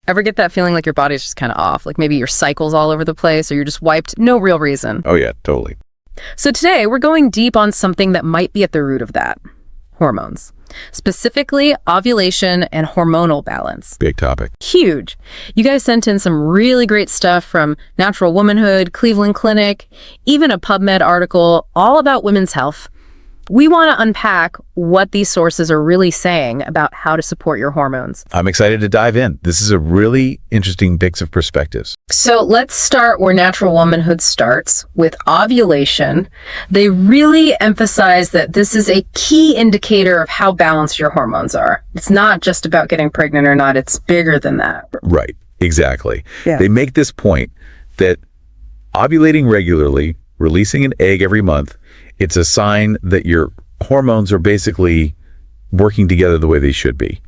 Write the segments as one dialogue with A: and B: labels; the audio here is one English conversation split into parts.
A: Ever get that feeling like your body's just kind of off? Like maybe your cycle's all over the place or you're just wiped? No real reason.
B: Oh yeah, totally.
A: So today we're going deep on something that might be at the root of that. Hormones. Specifically, ovulation and hormonal balance.
B: Big topic.
A: Huge. You guys sent in some really great stuff from Natural Womanhood, Cleveland Clinic, even a PubMed article all about women's health. We want to unpack what these sources are really saying about how to support your hormones.
B: I'm excited to dive in. This is a really interesting mix of perspectives.
A: So let's start where Natural Womanhood starts, with ovulation. They really emphasize that this is a key indicator of how balanced your hormones are. It's not just about getting pregnant or not, it's bigger than that.
B: Right, exactly.
A: Yeah.
B: They make this point that ovulating regularly, releasing an egg every month, it's a sign that your hormones are basically working together the way they should be.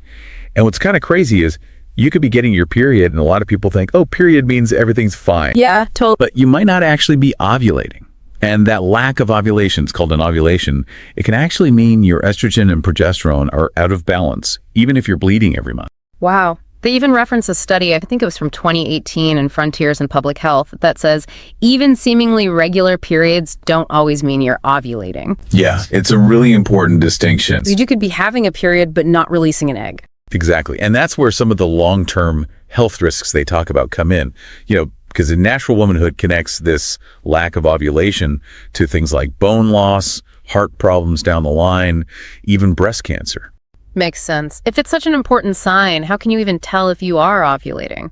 B: And what's kind of crazy is you could be getting your period and a lot of people think, oh, period means everything's fine.
A: Yeah, totally.
B: But you might not actually be ovulating. And that lack of ovulation is called an ovulation. It can actually mean your estrogen and progesterone are out of balance, even if you're bleeding every month.
A: Wow. They even reference a study, I think it was from 2018 in Frontiers in Public Health, that says even seemingly regular periods don't always mean you're ovulating.
B: Yeah, it's a really important distinction.
A: You could be having a period but not releasing an egg.
B: Exactly. And that's where some of the long-term health risks they talk about come in. Because the Natural Womanhood connects this lack of ovulation to things like bone loss, heart problems down the line, even breast cancer.
A: Makes sense. If it's such an important sign, how can you even tell if you are ovulating?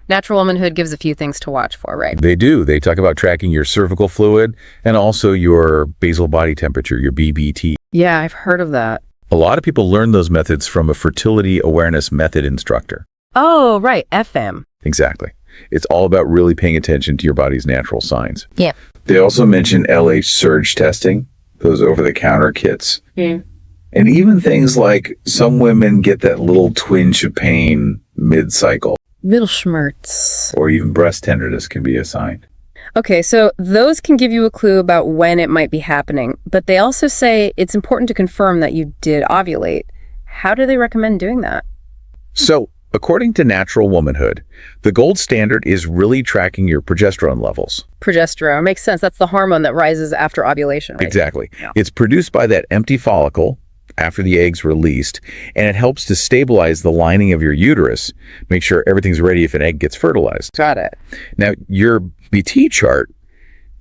A: Natural Womanhood gives a few things to watch for, right?
B: They do. They talk about tracking your cervical fluid and also your basal body temperature, your BBT.
A: Yeah, I've heard of that.
B: A lot of people learn those methods from a fertility awareness method instructor.
A: Oh, right. FM.
B: Exactly. It's all about really paying attention to your body's natural signs.
A: Yeah.
B: They also mention LH surge testing, those over-the-counter kits. And even things like some women get that little twinge of pain mid-cycle.
A: Little schmerz.
B: Or even breast tenderness can be a sign.
A: Okay, so those can give you a clue about when it might be happening, but they also say it's important to confirm that you did ovulate. How do they recommend doing that?
B: So, according to Natural Womanhood, the gold standard is really tracking your progesterone levels.
A: Progesterone makes sense. That's the hormone that rises after ovulation, right?
B: Exactly.
A: Yeah.
B: It's produced by that empty follicle after the egg's released, and it helps to stabilize the lining of your uterus, make sure everything's ready if an egg gets fertilized.
A: Got it.
B: Now, your BT chart,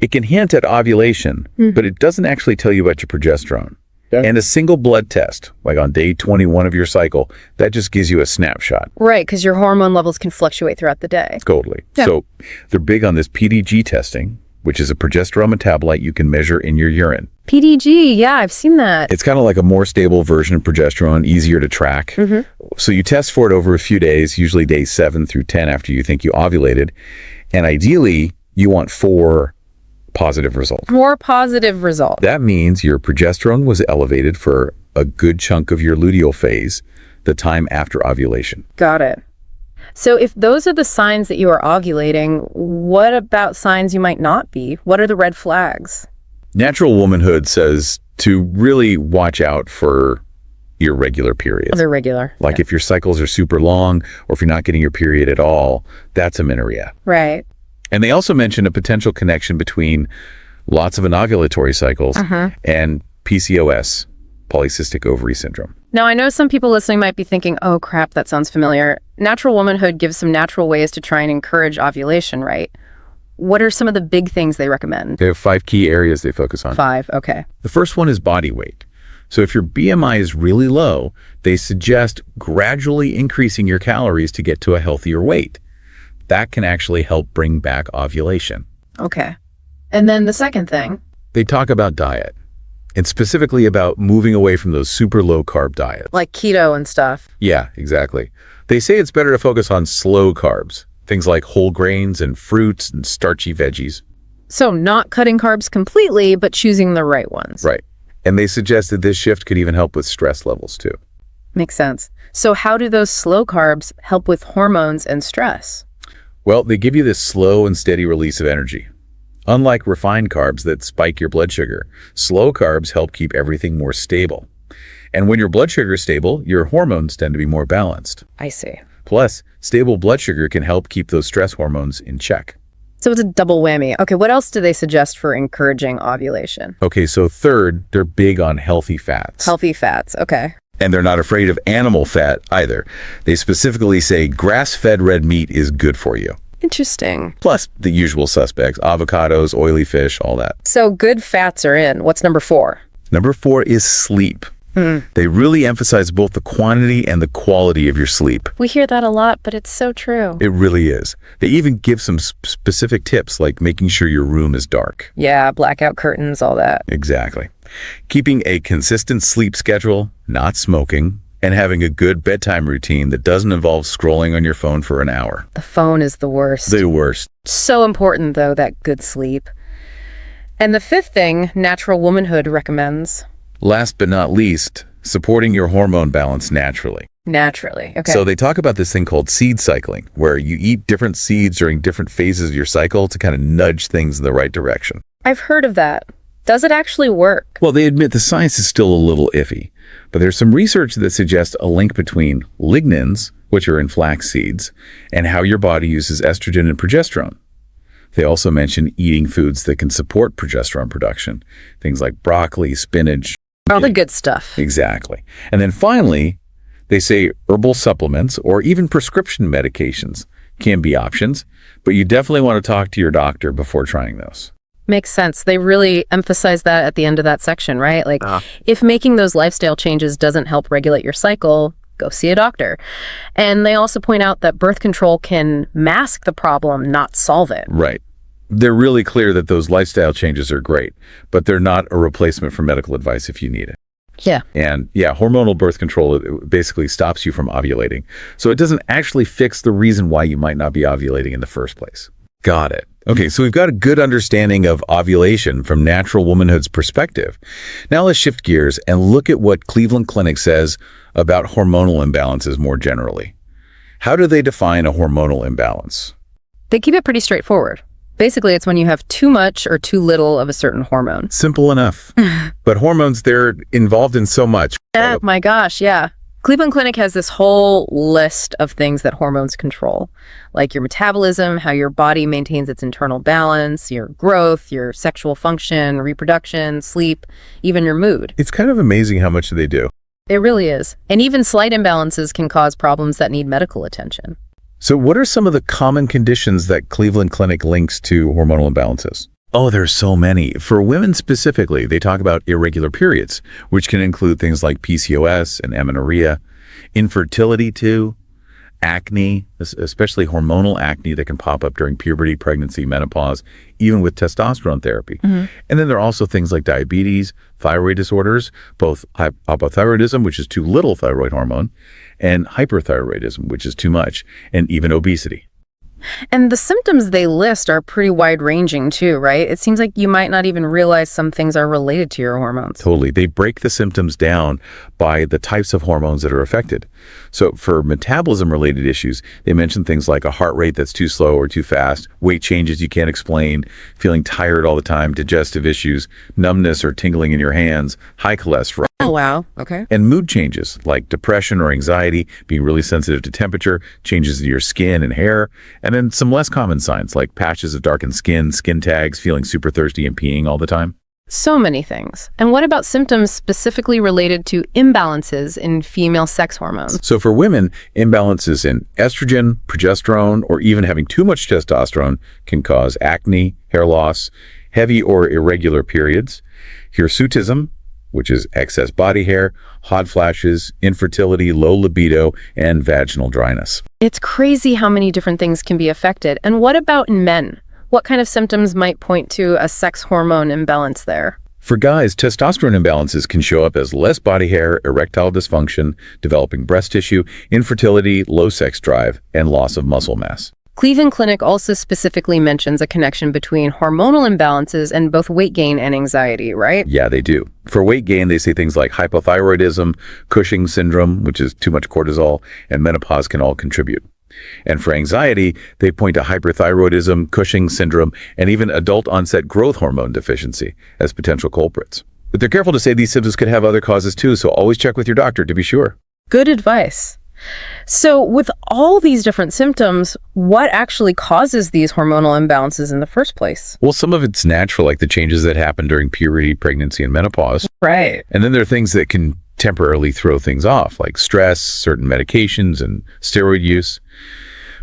B: it can hint at ovulation, but it doesn't actually tell you about your progesterone. Yeah. And a single blood test, like on day 21 of your cycle, that just gives you a snapshot.
A: Right, because your hormone levels can fluctuate throughout the day.
B: Totally. Yeah. So they're big on this PDG testing, which is a progesterone metabolite you can measure in your urine.
A: PDG, yeah, I've seen that.
B: It's kind of like a more stable version of progesterone, easier to track. So you test for it over a few days, usually days 7 through 10 after you think you ovulated. And ideally, you want 4 positive results.
A: 4 positive results.
B: That means your progesterone was elevated for a good chunk of your luteal phase, the time after ovulation.
A: Got it. So if those are the signs that you are ovulating, what about signs you might not be? What are the red flags?
B: Natural Womanhood says to really watch out for irregular periods.
A: Irregular.
B: Like if your cycles are super long or if you're not getting your period at all, that's amenorrhea.
A: Right.
B: And they also mention a potential connection between lots of anovulatory cycles and PCOS, polycystic ovary syndrome.
A: Now, I know some people listening might be thinking, oh crap, that sounds familiar. Natural Womanhood gives some natural ways to try and encourage ovulation, right? What are some of the big things they recommend?
B: They have 5 key areas they focus on.
A: 5, okay.
B: The first one is body weight. So if your BMI is really low, they suggest gradually increasing your calories to get to a healthier weight. That can actually help bring back ovulation.
A: Okay. And then the second thing?
B: They talk about diet, and specifically about moving away from those super low-carb diets.
A: Like keto and stuff.
B: Yeah, exactly. They say it's better to focus on slow carbs, things like whole grains and fruits and starchy veggies.
A: So not cutting carbs completely, but choosing the right ones.
B: Right. And they suggest that this shift could even help with stress levels too.
A: Makes sense. So how do those slow carbs help with hormones and stress?
B: Well, they give you this slow and steady release of energy. Unlike refined carbs that spike your blood sugar, slow carbs help keep everything more stable. And when your blood sugar is stable, your hormones tend to be more balanced.
A: I see.
B: Plus, stable blood sugar can help keep those stress hormones in check.
A: So it's a double whammy. Okay, what else do they suggest for encouraging ovulation?
B: Okay, so third, they're big on healthy fats.
A: Healthy fats, okay.
B: And they're not afraid of animal fat either. They specifically say grass-fed red meat is good for you.
A: Interesting.
B: Plus the usual suspects, avocados, oily fish, all that.
A: So good fats are in. What's number 4?
B: Number 4 is sleep. They really emphasize both the quantity and the quality of your sleep.
A: We hear that a lot, but it's so true.
B: It really is. They even give some specific tips, like making sure your room is dark.
A: Yeah, blackout curtains, all that.
B: Exactly. Keeping a consistent sleep schedule, not smoking, and having a good bedtime routine that doesn't involve scrolling on your phone for an hour.
A: The phone is the worst.
B: The worst.
A: So important, though, that good sleep. And the 5th thing Natural Womanhood recommends.
B: Last but not least, supporting your hormone balance naturally.
A: Naturally, okay.
B: So they talk about this thing called seed cycling, where you eat different seeds during different phases of your cycle to kind of nudge things in the right direction.
A: I've heard of that. Does it actually work?
B: Well, they admit the science is still a little iffy, but there's some research that suggests a link between lignans, which are in flax seeds, and how your body uses estrogen and progesterone. They also mention eating foods that can support progesterone production, things like broccoli, spinach.
A: All the good stuff.
B: Exactly. And then finally, they say herbal supplements or even prescription medications can be options, but you definitely want to talk to your doctor before trying those.
A: Makes sense. They really emphasize that at the end of that section, right? Like, if making those lifestyle changes doesn't help regulate your cycle, go see a doctor. And they also point out that birth control can mask the problem, not solve it.
B: Right. They're really clear that those lifestyle changes are great, but they're not a replacement for medical advice if you need it.
A: Yeah.
B: And yeah, hormonal birth control it basically stops you from ovulating. So it doesn't actually fix the reason why you might not be ovulating in the first place. Got it. Okay, so we've got a good understanding of ovulation from Natural Womanhood's perspective. Now let's shift gears and look at what Cleveland Clinic says about hormonal imbalances more generally. How do they define a hormonal imbalance?
A: They keep it pretty straightforward. Basically, it's when you have too much or too little of a certain hormone.
B: Simple enough. But hormones, they're involved in so much.
A: Oh my gosh, yeah. Cleveland Clinic has this whole list of things that hormones control, like your metabolism, how your body maintains its internal balance, your growth, your sexual function, reproduction, sleep, even your mood.
B: It's kind of amazing how much they do.
A: It really is. And even slight imbalances can cause problems that need medical attention.
B: So what are some of the common conditions that Cleveland Clinic links to hormonal imbalances? Oh, there's so many. For women specifically, they talk about irregular periods, which can include things like PCOS and amenorrhea, infertility too, acne, especially hormonal acne that can pop up during puberty, pregnancy, menopause, even with testosterone therapy. And then there are also things like diabetes, thyroid disorders, both hypothyroidism, which is too little thyroid hormone, and hyperthyroidism, which is too much, and even obesity.
A: And the symptoms they list are pretty wide-ranging too, right? It seems like you might not even realize some things are related to your hormones.
B: Totally. They break the symptoms down by the types of hormones that are affected. So for metabolism-related issues, they mention things like a heart rate that's too slow or too fast, weight changes you can't explain, feeling tired all the time, digestive issues, numbness or tingling in your hands, high cholesterol.
A: Oh, wow. Okay.
B: And mood changes like depression or anxiety, being really sensitive to temperature, changes in your skin and hair, and then some less common signs like patches of darkened skin, skin tags, feeling super thirsty and peeing all the time.
A: So many things. And what about symptoms specifically related to imbalances in female sex hormones?
B: So for women, imbalances in estrogen, progesterone, or even having too much testosterone can cause acne, hair loss, heavy or irregular periods, hirsutism, which is excess body hair, hot flashes, infertility, low libido, and vaginal dryness.
A: It's crazy how many different things can be affected. And what about in men? What kind of symptoms might point to a sex hormone imbalance there?
B: For guys, testosterone imbalances can show up as less body hair, erectile dysfunction, developing breast tissue, infertility, low sex drive, and loss of muscle mass.
A: Cleveland Clinic also specifically mentions a connection between hormonal imbalances and both weight gain and anxiety, right?
B: Yeah, they do. For weight gain, they say things like hypothyroidism, Cushing syndrome, which is too much cortisol, and menopause can all contribute. And for anxiety, they point to hyperthyroidism, Cushing syndrome, and even adult onset growth hormone deficiency as potential culprits. But they're careful to say these symptoms could have other causes too, so always check with your doctor to be sure.
A: Good advice. So with all these different symptoms, what actually causes these hormonal imbalances in the first place?
B: Well, some of it's natural, like the changes that happen during puberty, pregnancy, and menopause.
A: Right.
B: And then there are things that can temporarily throw things off, like stress, certain medications, and steroid use.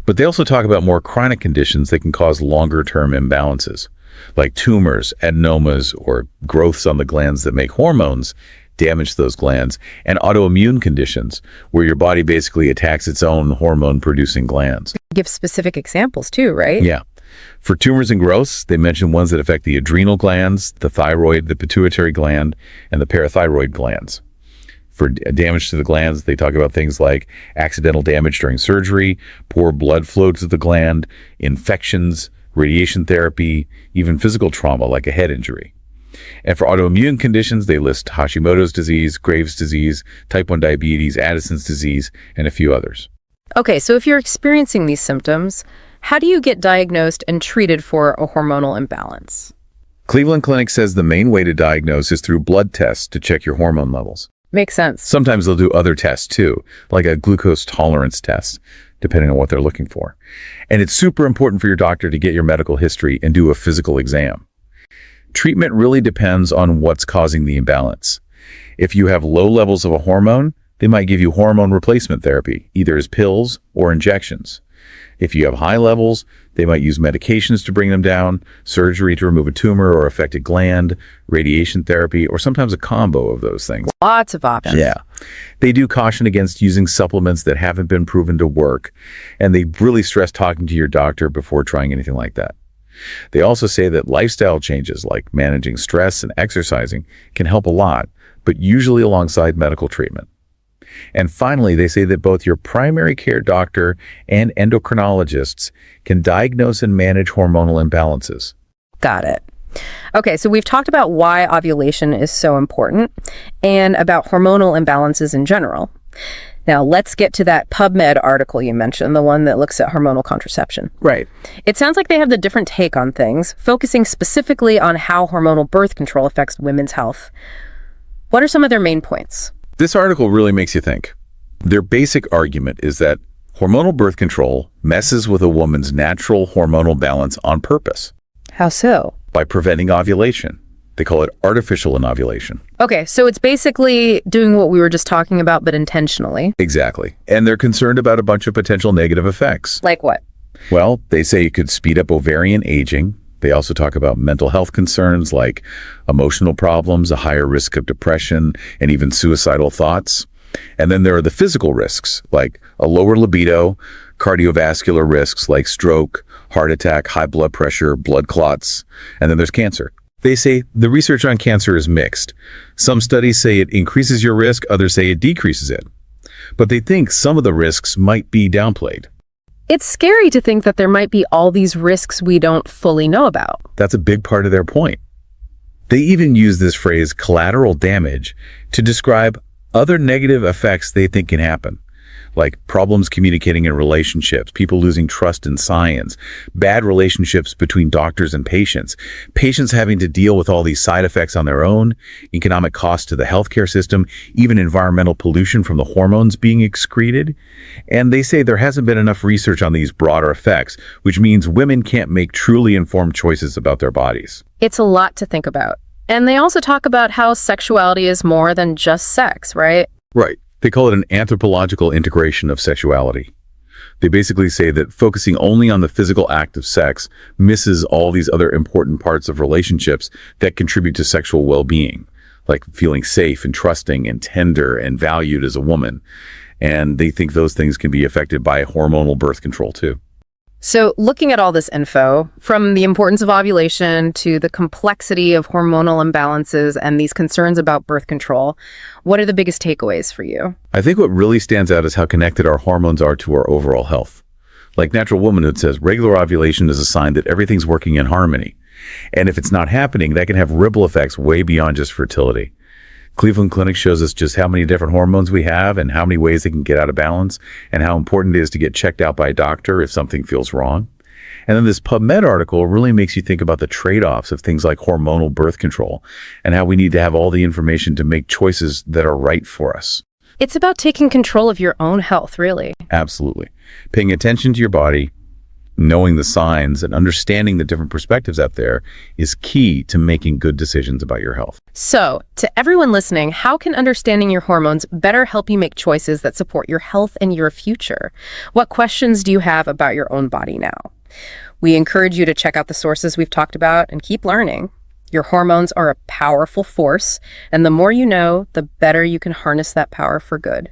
B: But they also talk about more chronic conditions that can cause longer-term imbalances, like tumors, adenomas, or growths on the glands that make hormones, damage those glands, and autoimmune conditions, where your body basically attacks its own hormone-producing glands.
A: Give specific examples too, right?
B: Yeah. For tumors and growths, they mention ones that affect the adrenal glands, the thyroid, the pituitary gland, and the parathyroid glands. For damage to the glands, they talk about things like accidental damage during surgery, poor blood flow to the gland, infections, radiation therapy, even physical trauma like a head injury. And for autoimmune conditions, they list Hashimoto's disease, Graves' disease, type 1 diabetes, Addison's disease, and a few others.
A: Okay, so if you're experiencing these symptoms, how do you get diagnosed and treated for a hormonal imbalance?
B: Cleveland Clinic says the main way to diagnose is through blood tests to check your hormone levels.
A: Makes sense.
B: Sometimes they'll do other tests too, like a glucose tolerance test, depending on what they're looking for. And it's super important for your doctor to get your medical history and do a physical exam. Treatment really depends on what's causing the imbalance. If you have low levels of a hormone, they might give you hormone replacement therapy, either as pills or injections. If you have high levels, they might use medications to bring them down, surgery to remove a tumor or affected gland, radiation therapy, or sometimes a combo of those things.
A: Lots of options.
B: Yeah. They do caution against using supplements that haven't been proven to work, and they really stress talking to your doctor before trying anything like that. They also say that lifestyle changes like managing stress and exercising can help a lot, but usually alongside medical treatment. And finally, they say that both your primary care doctor and endocrinologists can diagnose and manage hormonal imbalances.
A: Got it. Okay, so we've talked about why ovulation is so important and about hormonal imbalances in general. Now, let's get to that PubMed article you mentioned, the one that looks at hormonal contraception.
B: Right.
A: It sounds like they have the different take on things, focusing specifically on how hormonal birth control affects women's health. What are some of their main points?
B: This article really makes you think. Their basic argument is that hormonal birth control messes with a woman's natural hormonal balance on purpose.
A: How so?
B: By preventing ovulation. They call it artificial inovulation.
A: Okay, so it's basically doing what we were just talking about, but intentionally.
B: Exactly. And they're concerned about a bunch of potential negative effects.
A: Like what?
B: Well, they say it could speed up ovarian aging. They also talk about mental health concerns like emotional problems, a higher risk of depression, and even suicidal thoughts. And then there are the physical risks, like a lower libido, cardiovascular risks like stroke, heart attack, high blood pressure, blood clots, and then there's cancer. They say the research on cancer is mixed. Some studies say it increases your risk, others say it decreases it. But they think some of the risks might be downplayed.
A: It's scary to think that there might be all these risks we don't fully know about.
B: That's a big part of their point. They even use this phrase collateral damage to describe other negative effects they think can happen, like problems communicating in relationships, people losing trust in science, bad relationships between doctors and patients, patients having to deal with all these side effects on their own, economic costs to the healthcare system, even environmental pollution from the hormones being excreted. And they say there hasn't been enough research on these broader effects, which means women can't make truly informed choices about their bodies.
A: It's a lot to think about. And they also talk about how sexuality is more than just sex, right?
B: Right. They call it an anthropological integration of sexuality. They basically say that focusing only on the physical act of sex misses all these other important parts of relationships that contribute to sexual well-being, like feeling safe and trusting and tender and valued as a woman. And they think those things can be affected by hormonal birth control too.
A: So looking at all this info, from the importance of ovulation to the complexity of hormonal imbalances and these concerns about birth control, what are the biggest takeaways for you?
B: I think what really stands out is how connected our hormones are to our overall health. Like Natural Womanhood says, regular ovulation is a sign that everything's working in harmony. And if it's not happening, that can have ripple effects way beyond just fertility. Cleveland Clinic shows us just how many different hormones we have and how many ways they can get out of balance and how important it is to get checked out by a doctor if something feels wrong. And then this PubMed article really makes you think about the trade-offs of things like hormonal birth control and how we need to have all the information to make choices that are right for us.
A: It's about taking control of your own health, really.
B: Absolutely. Paying attention to your body, knowing the signs, and understanding the different perspectives out there is key to making good decisions about your health.
A: So, to everyone listening, how can understanding your hormones better help you make choices that support your health and your future? What questions do you have about your own body now? We encourage you to check out the sources we've talked about and keep learning. Your hormones are a powerful force, and the more you know, the better you can harness that power for good.